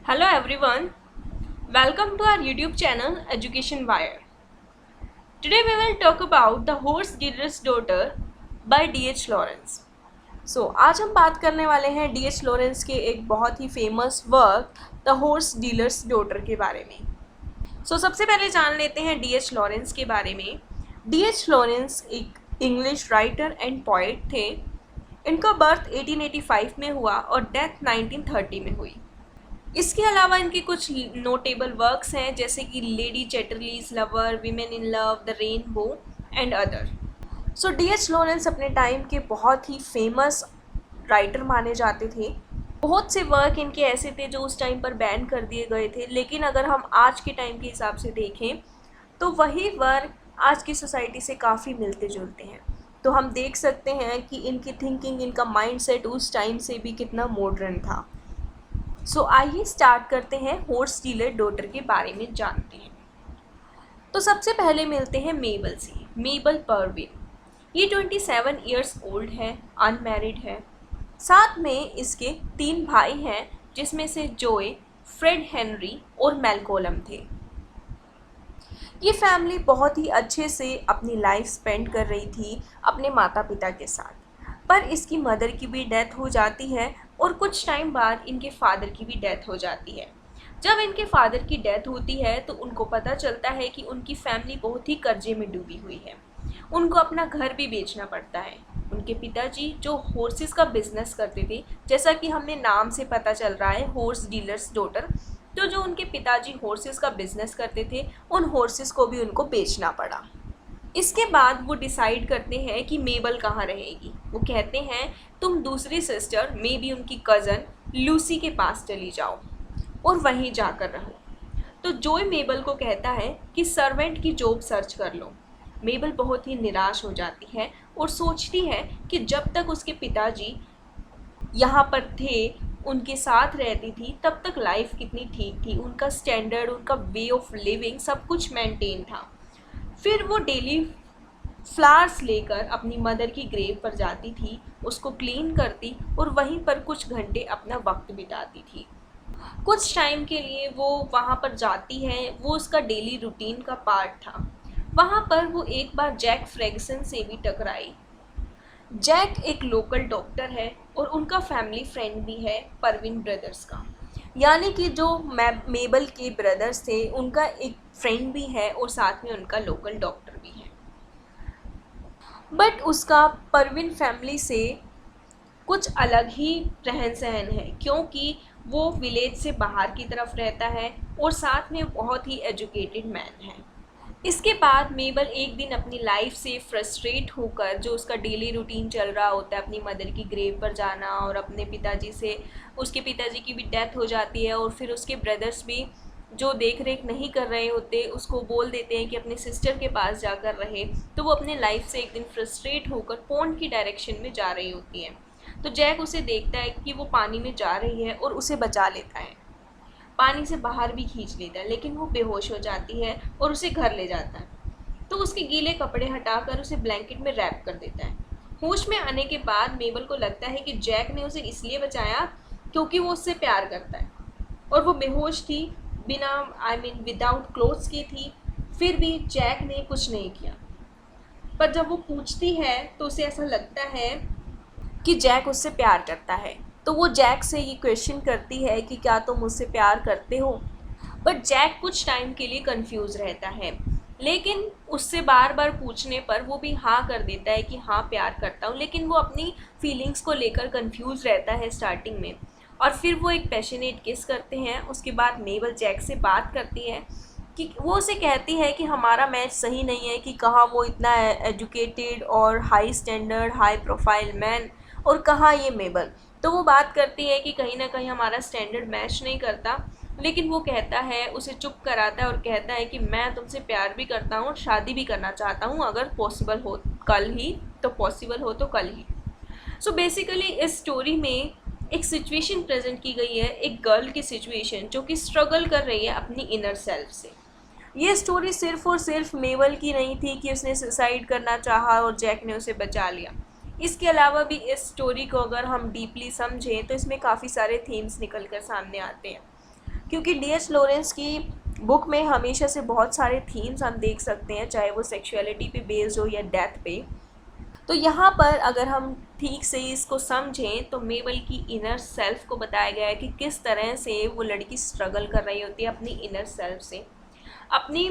Hello everyone, welcome to our YouTube channel Education Wire. Today we will talk about The Horse Dealer's Daughter by D.H. Lawrence. आज हम बात करने वाले हैं D.H. Lawrence के एक बहुत ही famous work the horse dealer's daughter के बारे में। सबसे पहले जान लेते हैं D.H. लॉरेंस के बारे में। D.H. लॉरेंस एक इंग्लिश राइटर एंड पोएट थे। इनका बर्थ 1885 में हुआ और डेथ 1930 में हुई। इसके अलावा इनके कुछ नोटेबल वर्क्स हैं जैसे कि lady Chatterley's lover, women in love, the rainbow and other. D.H. Lawrence अपने टाइम के बहुत ही फेमस राइटर माने जाते थे। बहुत से वर्क इनके ऐसे थे जो उस टाइम पर बैन कर दिए गए थे, लेकिन अगर हम आज के टाइम के हिसाब से देखें तो वही वर्क आज की सोसाइटी से काफ़ी मिलते जुलते हैं। तो हम देख सकते हैं कि इनकी थिंकिंग, इनका माइंडसेट उस टाइम से भी कितना मॉडर्न था। आइए स्टार्ट करते हैं हॉर्स डीलर डॉटर के बारे में जानते हैं। सबसे पहले मिलते हैं मेबल से। मेबल परविन, ये 27 इयर्स ओल्ड है, अनमैरिड है। साथ में इसके 3 भाई हैं जिसमें से जोए, फ्रेड हेनरी और मैलकोलम थे। ये फैमिली बहुत ही अच्छे से अपनी लाइफ स्पेंड कर रही थी अपने माता पिता के साथ, पर इसकी मदर की भी डेथ हो जाती है और कुछ टाइम बाद इनके फादर की भी डेथ हो जाती है। जब इनके फादर की डेथ होती है तो उनको पता चलता है कि उनकी फैमिली बहुत ही कर्जे में डूबी हुई है। उनको अपना घर भी बेचना पड़ता है। उनके पिताजी जो हॉर्सेस का बिजनेस करते थे, जैसा कि हमें नाम से पता चल रहा है हॉर्स डीलर्स डॉटर, तो जो उनके पिताजी हॉर्सेस का बिजनेस करते थे उन हॉर्सेस को भी उनको बेचना पड़ा। इसके बाद वो डिसाइड करते हैं कि मेबल कहाँ रहेगी। वो कहते हैं तुम दूसरी सिस्टर, मे बी उनकी कज़न लूसी के पास चली जाओ और वहीं जाकर रहो। तो जोय मेबल को कहता है कि सर्वेंट की जॉब सर्च कर लो। मेबल बहुत ही निराश हो जाती है और सोचती है कि जब तक उसके पिताजी यहाँ पर थे, उनके साथ रहती थी, तब तक लाइफ कितनी ठीक थी। उनका स्टैंडर्ड, उनका वे ऑफ लिविंग सब कुछ मेंटेन था। फिर वो डेली फ्लावर्स लेकर अपनी मदर की ग्रेव पर जाती थी, उसको क्लीन करती और वहीं पर कुछ घंटे अपना वक्त बिताती थी। कुछ टाइम के लिए वो वहाँ पर जाती है, वो उसका डेली रूटीन का पार्ट था। वहाँ पर वो एक बार जैक फ्रेगसन से भी टकराई। जैक एक लोकल डॉक्टर है और उनका फैमिली फ्रेंड भी है परविन ब्रदर्स का, यानी कि जो मेबल के ब्रदर्स थे उनका एक फ्रेंड भी है और साथ में उनका लोकल डॉक्टर भी है। बट उसका परविन फैमिली से कुछ अलग ही रहन सहन है, क्योंकि वो विलेज से बाहर की तरफ रहता है और साथ में बहुत ही एजुकेटेड मैन है। इसके बाद मेबल एक दिन अपनी लाइफ से फ्रस्ट्रेट होकर, जो उसका डेली रूटीन चल रहा होता है, अपनी मदर की ग्रेव पर जाना और अपने पिताजी से, उसके पिताजी की भी डेथ हो जाती है और फिर उसके ब्रदर्स भी जो देख रेख नहीं कर रहे होते उसको बोल देते हैं कि अपने सिस्टर के पास जाकर रहे। तो वो अपने लाइफ से एक दिन फ्रस्ट्रेट होकर पॉन्ड की डायरेक्शन में जा रही होती है। तो जैक उसे देखता है कि वो पानी में जा रही है और उसे बचा लेता है, पानी से बाहर भी खींच लेता है, लेकिन वो बेहोश हो जाती है और उसे घर ले जाता है। तो उसके गीले कपड़े हटाकर उसे ब्लैंकेट में रैप कर देता है। होश में आने के बाद मेबल को लगता है कि जैक ने उसे इसलिए बचाया क्योंकि वो उससे प्यार करता है, और वो बेहोश थी, बिना विदाउट क्लोथ्स की थी। फिर भी जैक ने कुछ नहीं किया। पर जब वो पूछती है तो उसे ऐसा लगता है कि जैक उससे प्यार करता है। तो वो जैक से ये क्वेश्चन करती है कि क्या तुम मुझसे प्यार करते हो। बट जैक कुछ टाइम के लिए कंफ्यूज रहता है, लेकिन उससे बार बार पूछने पर वो भी हाँ कर देता है कि हाँ प्यार करता हूँ, लेकिन वो अपनी फीलिंग्स को लेकर कंफ्यूज रहता है स्टार्टिंग में। और फिर वो एक पैशनेट किस करते हैं। उसके बाद मेबल जैक से बात करती है कि वो उसे कहती है कि हमारा मैच सही नहीं है, कि कहाँ वो इतना एजुकेटेड और high standard high profile man और कहाँ ये मेबल। तो वो बात करती है कि कहीं ना कहीं हमारा स्टैंडर्ड मैच नहीं करता, लेकिन वो कहता है, उसे चुप कराता है और कहता है कि मैं तुमसे प्यार भी करता हूँ, शादी भी करना चाहता हूँ, अगर पॉसिबल हो कल ही, तो पॉसिबल हो तो कल ही। बेसिकली इस स्टोरी में एक सिचुएशन प्रेजेंट की गई है, एक गर्ल की सिचुएशन जो कि स्ट्रगल कर रही है अपनी इनर सेल्फ से। ये स्टोरी सिर्फ और सिर्फ मेबल की नहीं थी कि उसने सुसाइड करना चाहा और जैक ने उसे बचा लिया। इसके अलावा भी इस स्टोरी को अगर हम डीपली समझें तो इसमें काफ़ी सारे थीम्स निकल कर सामने आते हैं। क्योंकि डी.एच. लॉरेंस की बुक में हमेशा से बहुत सारे थीम्स हम देख सकते हैं, चाहे वो सेक्सुअलिटी पे बेस्ड हो या डेथ पे। तो यहाँ पर अगर हम ठीक से इसको समझें तो मेबल की इनर सेल्फ को बताया गया है कि किस तरह से वो लड़की स्ट्रगल कर रही होती है अपनी इनर सेल्फ से। अपनी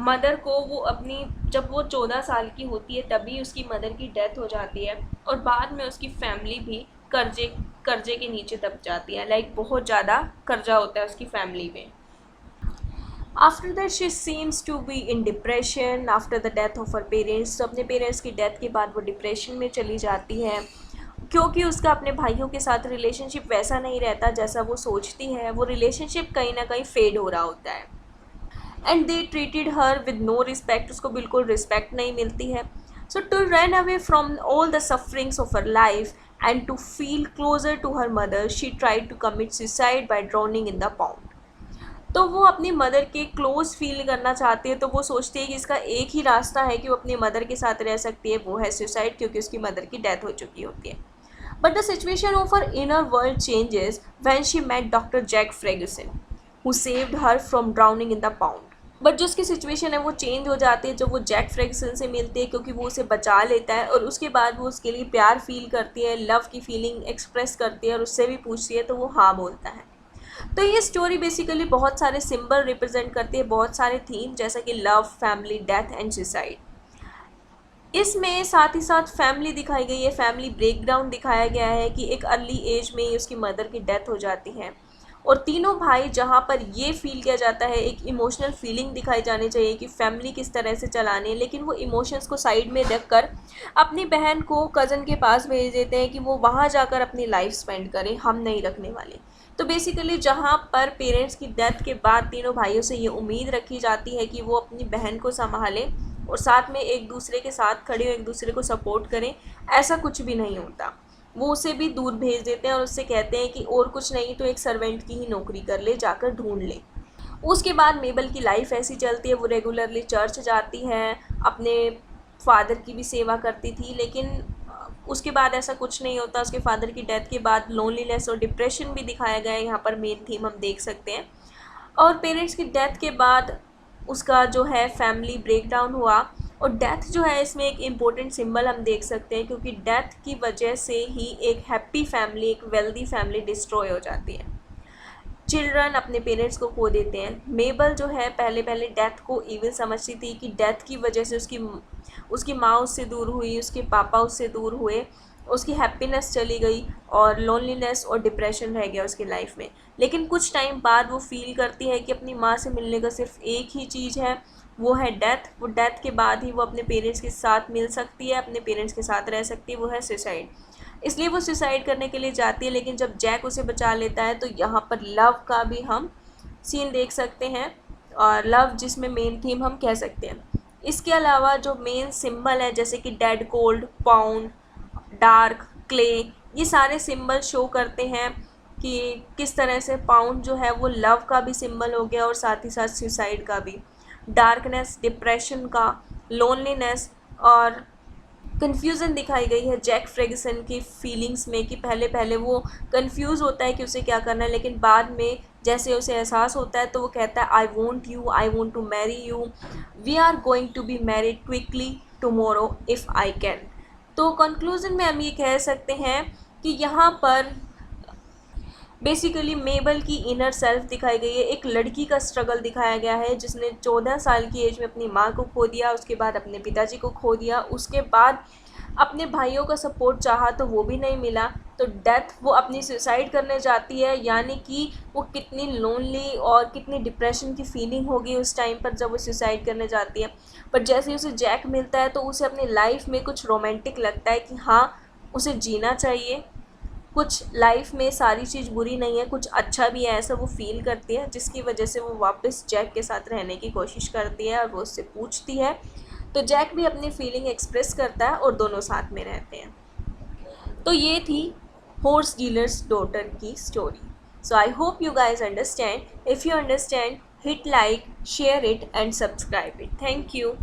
मदर को वो अपनी जब वो 14 साल की होती है तभी उसकी मदर की डेथ हो जाती है, और बाद में उसकी फैमिली भी कर्जे कर्जे के नीचे दब जाती है। लाइक बहुत ज़्यादा कर्जा होता है उसकी फैमिली में। After that she seems to be in depression after the death of her parents. तो अपने पेरेंट्स की डेथ के बाद वो डिप्रेशन में चली जाती है, क्योंकि उसका अपने भाइयों के साथ रिलेशनशिप वैसा नहीं रहता जैसा वो सोचती है। वो रिलेशनशिप कहीं ना कहीं फेड हो रहा होता है। And they treated her with no respect. उसको बिल्कुल रिस्पेक्ट नहीं मिलती है। So to run away from all the sufferings of her life and to feel closer to her mother she tried to commit suicide by drowning in the pond. तो वो अपनी mother के close feel करना चाहती है, तो वो सोचती है कि इसका एक ही रास्ता है कि वो अपनी मदर के साथ रह सकती है, वो है सुसाइड, क्योंकि उसकी मदर की डेथ हो चुकी होती है। But the situation of her inner world changes when she met doctor Jack Ferguson who saved her from drowning in the pond. But जो उसकी सिचुएशन है वो चेंज हो जाती है जब वो जैक फ्रेगुसन से मिलती है, क्योंकि वो उसे बचा लेता है और उसके बाद वो उसके लिए प्यार फील करती है, लव की फीलिंग एक्सप्रेस करती है और उससे भी पूछती है, तो वो हाँ बोलता है। तो ये स्टोरी बेसिकली बहुत सारे सिंबल रिप्रेजेंट करती है, बहुत सारे थीम, जैसा कि love, family, death and suicide. इसमें साथ ही साथ फैमिली दिखाई गई है, फैमिली ब्रेकडाउन दिखाया गया है कि एक अर्ली एज में ही उसकी मदर की डेथ हो जाती है, और तीनों भाई जहाँ पर ये फील किया जाता है, एक इमोशनल फीलिंग दिखाई जानी चाहिए कि फैमिली किस तरह से चलानी है, लेकिन वो इमोशंस को साइड में रख कर अपनी बहन को कज़न के पास भेज देते हैं कि वो वहाँ जाकर अपनी लाइफ स्पेंड करें, हम नहीं रखने वाले। तो बेसिकली जहाँ पर पेरेंट्स की डेथ के बाद तीनों भाइयों से ये उम्मीद रखी जाती है कि वो अपनी बहन को संभालें और साथ में एक दूसरे के साथ खड़े हो, एक दूसरे को सपोर्ट करें, ऐसा कुछ भी नहीं होता। वो उसे भी दूर भेज देते हैं और उससे कहते हैं कि और कुछ नहीं तो एक सर्वेंट की ही नौकरी कर ले, जाकर ढूंढ ले। उसके बाद मेबल की लाइफ ऐसी चलती है, वो रेगुलरली चर्च जाती है, अपने फादर की भी सेवा करती थी, लेकिन उसके बाद ऐसा कुछ नहीं होता। उसके फादर की डेथ के बाद लोनलीनेस और डिप्रेशन भी दिखाया गया है, यहाँ पर मेन थीम हम देख सकते हैं। और पेरेंट्स की डेथ के बाद उसका जो है फैमिली ब्रेकडाउन हुआ, और डेथ जो है इसमें एक इम्पोर्टेंट सिंबल हम देख सकते हैं, क्योंकि डेथ की वजह से ही एक हैप्पी फैमिली, एक वेल्दी फैमिली डिस्ट्रॉय हो जाती है। चिल्ड्रन अपने पेरेंट्स को खो देते हैं। मेबल जो है पहले पहले डेथ को इविल समझती थी कि डेथ की वजह से उसकी माँ उससे दूर हुई, उसके पापा उससे दूर हुए, उसकी हैप्पीनेस चली गई और लोनलीनेस और डिप्रेशन रह गया उसकी लाइफ में। लेकिन कुछ टाइम बाद वो फील करती है कि अपनी माँ से मिलने का सिर्फ एक ही चीज़ है, वो है डेथ। वो डेथ के बाद ही वो अपने पेरेंट्स के साथ मिल सकती है, अपने पेरेंट्स के साथ रह सकती है, वो है सुसाइड। इसलिए वो सुसाइड करने के लिए जाती है, लेकिन जब जैक उसे बचा लेता है तो यहाँ पर लव का भी हम सीन देख सकते हैं, और लव जिसमें मेन थीम हम कह सकते हैं। इसके अलावा जो मेन सिंबल है, जैसे कि dead cold, pound, dark, clay, ये सारे सिंबल शो करते हैं कि किस तरह से पाउंड जो है वो लव का भी सिंबल हो गया और साथ ही साथ सुसाइड का भी, डार्कनेस, डिप्रेशन का, लोनलीनेस और कन्फ्यूज़न दिखाई गई है जैक फ्रेगसन की फीलिंग्स में कि पहले पहले वो कंफ्यूज होता है कि उसे क्या करना है, लेकिन बाद में जैसे उसे एहसास होता है तो वो कहता है I want to marry you, we are going to be married quickly tomorrow if I can. तो कंक्लूज़न में हम ये कह सकते हैं कि यहाँ पर बेसिकली मेबल की इनर सेल्फ दिखाई गई है, एक लड़की का स्ट्रगल दिखाया गया है जिसने 14 साल की एज में अपनी माँ को खो दिया, उसके बाद अपने पिताजी को खो दिया, उसके बाद अपने भाइयों का सपोर्ट चाहा तो वो भी नहीं मिला, तो डेथ वो अपनी सुसाइड करने जाती है। यानी कि वो कितनी लोनली और कितनी डिप्रेशन की फीलिंग होगी उस टाइम पर जब वो सुसाइड करने जाती है। पर जैसे ही उसे जैक मिलता है तो उसे अपनी लाइफ में कुछ रोमांटिक लगता है कि हाँ उसे जीना चाहिए, कुछ लाइफ में सारी चीज़ बुरी नहीं है, कुछ अच्छा भी है, ऐसा वो फील करती है, जिसकी वजह से वो वापस जैक के साथ रहने की कोशिश करती है और वो उससे पूछती है। तो जैक भी अपनी फीलिंग एक्सप्रेस करता है और दोनों साथ में रहते हैं। तो ये थी हॉर्स डीलर्स डॉटर की story. So I hope you guys understand. If you understand, hit like, share it and subscribe it. Thank you.